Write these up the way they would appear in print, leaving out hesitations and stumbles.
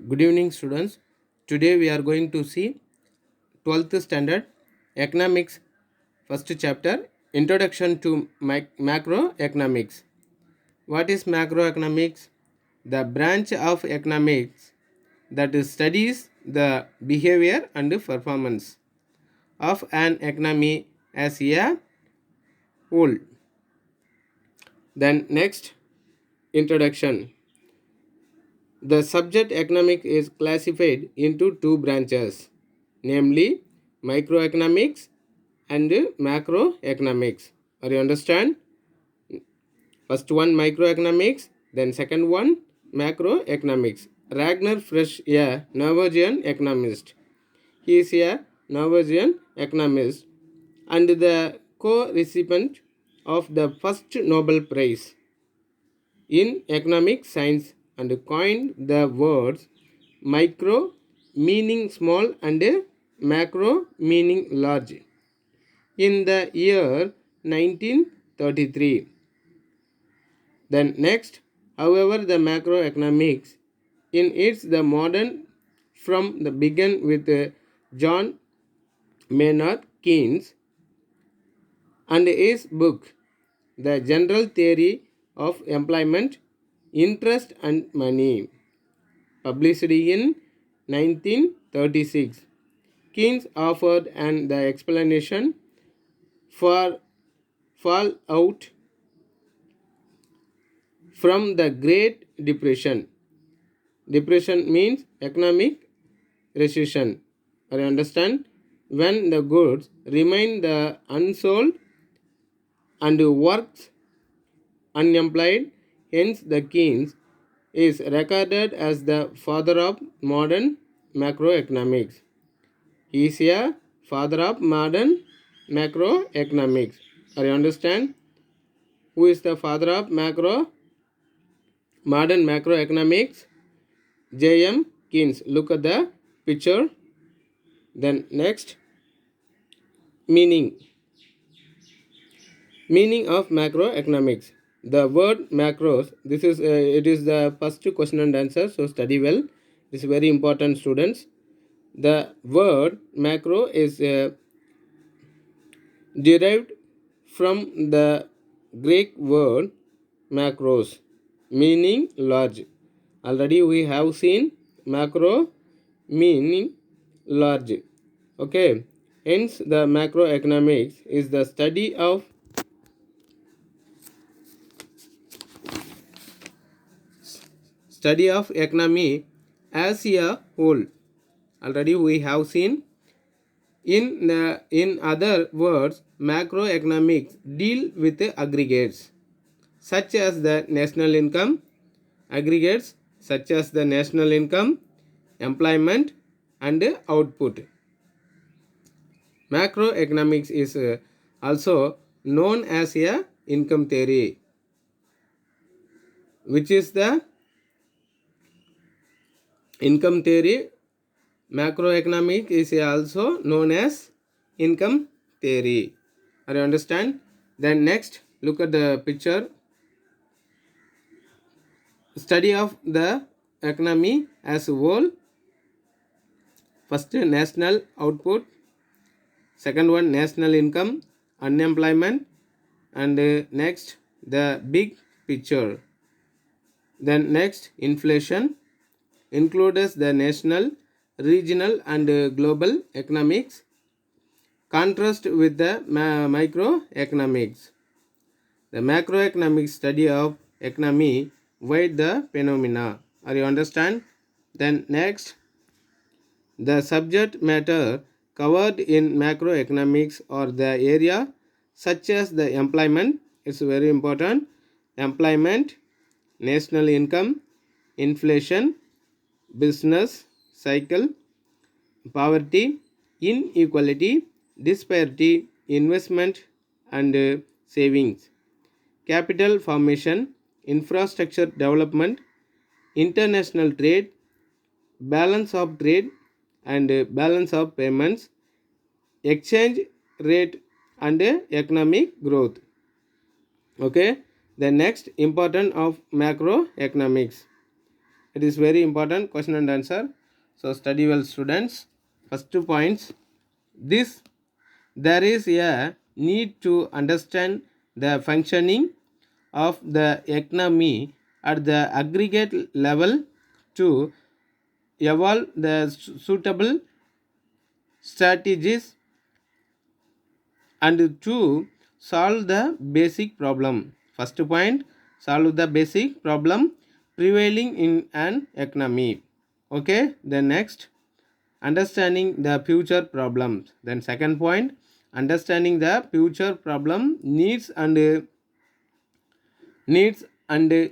Good evening, students. Today we are going to see 12th standard economics first chapter introduction to macroeconomics. What is macroeconomics? The branch of economics that studies the behavior and performance of an economy as a whole. Then next, introduction. The subject economic is classified into two branches, namely microeconomics and macroeconomics. Are you understand? First one microeconomics, then second one macroeconomics. Ragnar Fresh, a Norwegian economist. He is a Norwegian economist and the co-recipient of the first Nobel Prize in economic science and coined the words micro meaning small and macro meaning large in the year 1933. Then next, however, the macroeconomics in its the modern from the begin with John Maynard Keynes and his book The General Theory of Employment, Interest and Money, published in 1936. Keynes offered the explanation for fallout from the Great Depression. Depression means economic recession. I understand? When the goods remain the unsold and works unemployed, hence the Keynes is regarded as the father of modern macroeconomics. He is a father of modern macroeconomics. Are you understand? Who is the father of modern macroeconomics? J.M. Keynes. Look at the picture. Then next, meaning. Meaning of macroeconomics. The word macros. This is it is the first question and answer. So study well. This is very important, students. The word macro is derived from the Greek word macros, meaning large. Already we have seen macro meaning large. Okay. Hence the macroeconomics is the study of economy as a whole. Already we have seen. In other words, macroeconomics deal with aggregates such as the national income, aggregates such as the national income, employment and output. Macroeconomics is also known as a income theory, which is the income theory. Macroeconomics is also known as income theory. Are you understand? Then next, look at the picture. Study of the economy as a whole. First, national output. Second one, national income, unemployment, and next, the big picture. Then next, inflation includes the national, regional, and global economics. Contrast with the microeconomics. The macroeconomic study of economy wide the phenomena. Are you understand? Then next, the subject matter covered in macroeconomics or the area such as the employment. It's very important. Employment, national income, inflation, business cycle, poverty, inequality, disparity, investment and savings, capital formation, infrastructure development, international trade, balance of trade and balance of payments, exchange rate and economic growth. Okay, the next important of macroeconomics. It is very important question and answer. So study well, students. First 2 points. This there is a need to understand the functioning of the economy at the aggregate level to evolve the suitable strategies and to solve the basic problem. First point, solve the basic problem prevailing in an economy. Okay, then next, understanding the future problems. Then second point, understanding the future problem needs and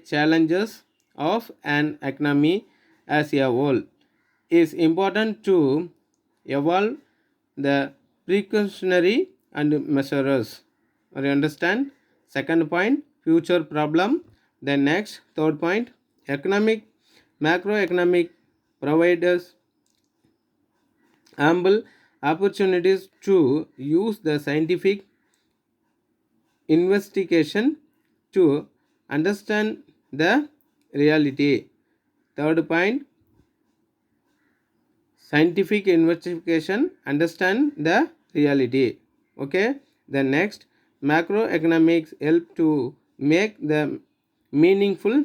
challenges of an economy as a whole is important to evolve the precautionary and measures. Or you understand? Second point, future problem. Then next, third point, economic, macroeconomic providers ample opportunities to use the scientific investigation to understand the reality. Third point, scientific investigation understand the reality. Okay, then next, macroeconomics help to make the meaningful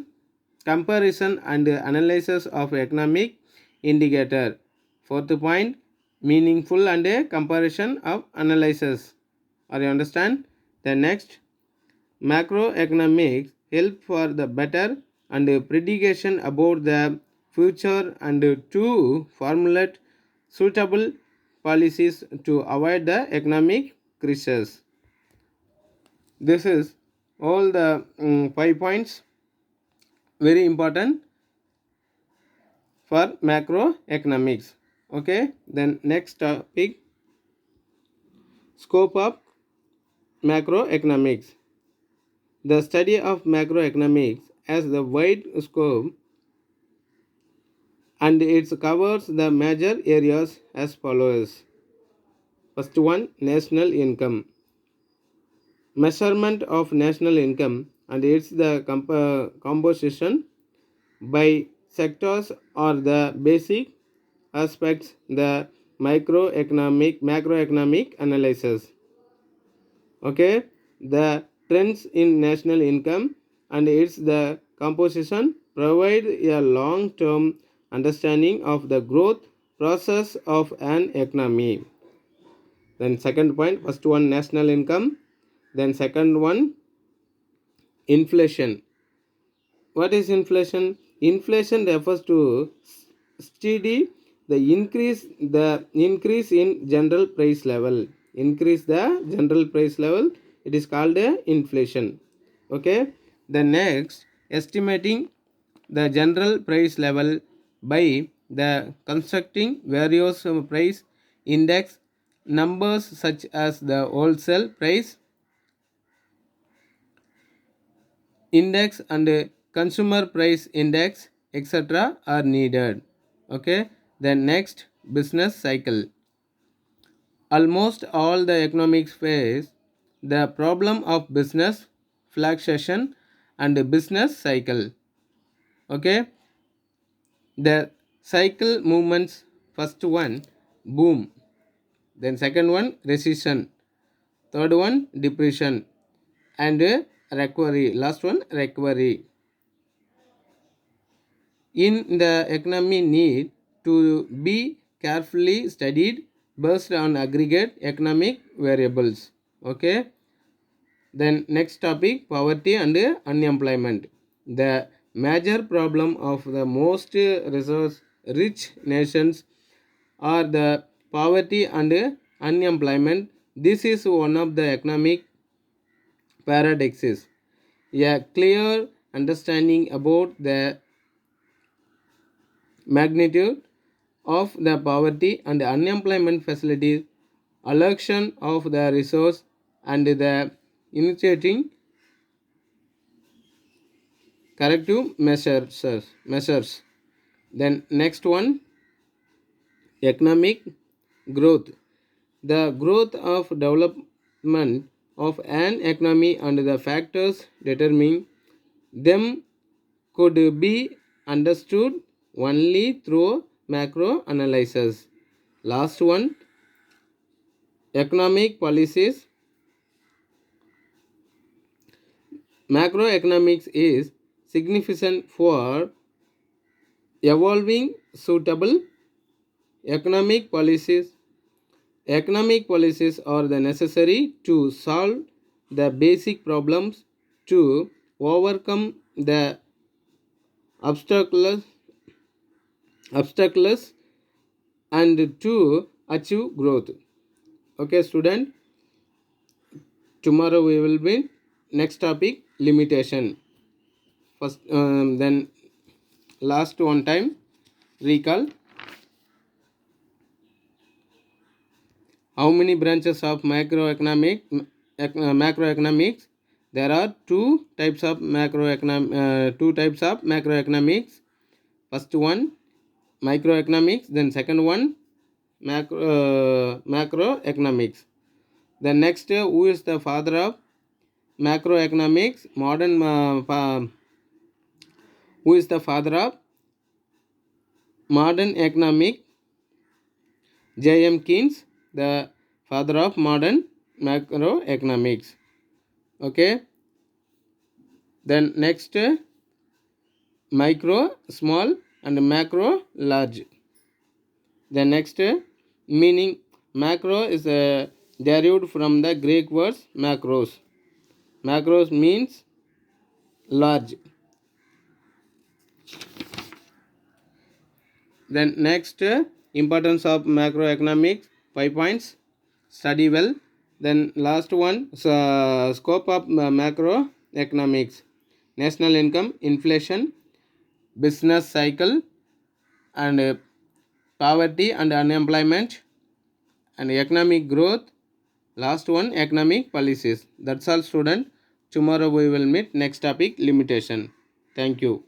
comparison and analysis of economic indicator. Fourth point, meaningful and a comparison of analysis. Are you understand? Then next, macroeconomics help for the better and prediction about the future and to formulate suitable policies to avoid the economic crisis. This is all the 5 points very important for macroeconomics. Okay, then next topic, scope of macroeconomics. The study of macroeconomics has the wide scope and it covers the major areas as follows. First one, national income. Measurement of national income and its the composition by sectors or the basic aspects the macroeconomic analysis. Okay, the trends in national income and its the composition provide a long term understanding of the growth process of an economy. Then second point, first one, national income. Then second one, inflation. What is inflation? Inflation refers to steady the increase in general price level. Increase the general price level. It is called inflation. Okay. The next, estimating the general price level by the constructing various price index numbers such as the wholesale price index and consumer price index etc are needed. Okay, then next, business cycle. Almost all the economics face the problem of business fluctuation and business cycle. Okay, the cycle movements, first one, boom, then second one, recession, third one, depression, and recovery, last one, recovery. In the economy need to be carefully studied based on aggregate economic variables. Okay, then next topic, poverty and unemployment. The major problem of the most resource rich nations are the poverty and unemployment. This is one of the economic paradoxes. A clear understanding about the magnitude of the poverty and unemployment facilities, allocation of the resource and the initiating corrective measures. Then next one, economic growth. The growth of development of an economy and the factors determining them could be understood only through macro analysis. Last one, economic policies. Macroeconomics is significant for evolving suitable economic policies. Economic policies are the necessary to solve the basic problems, to overcome the obstacles, obstacles and to achieve growth. Okay, student. Tomorrow we will be next topic, limitation. First, then last one time recall. How many branches of macroeconomics? There are two types of macroeconomics. First one microeconomics, then second one macroeconomics. Then next, who is the father of macroeconomics? Who is the father of modern economic? J.M. Keynes, the father of modern macroeconomics. Okay. Then next, micro, small, and macro, large. The next, meaning macro is derived from the Greek words macros. Macros means large. Then next, importance of macroeconomics, 5 points. Study well. Then last one, scope of macroeconomics: national income, inflation, business cycle, and poverty and unemployment, and economic growth. Last one, economic policies. That's all, student. Tomorrow we will meet next topic, limitation. Thank you.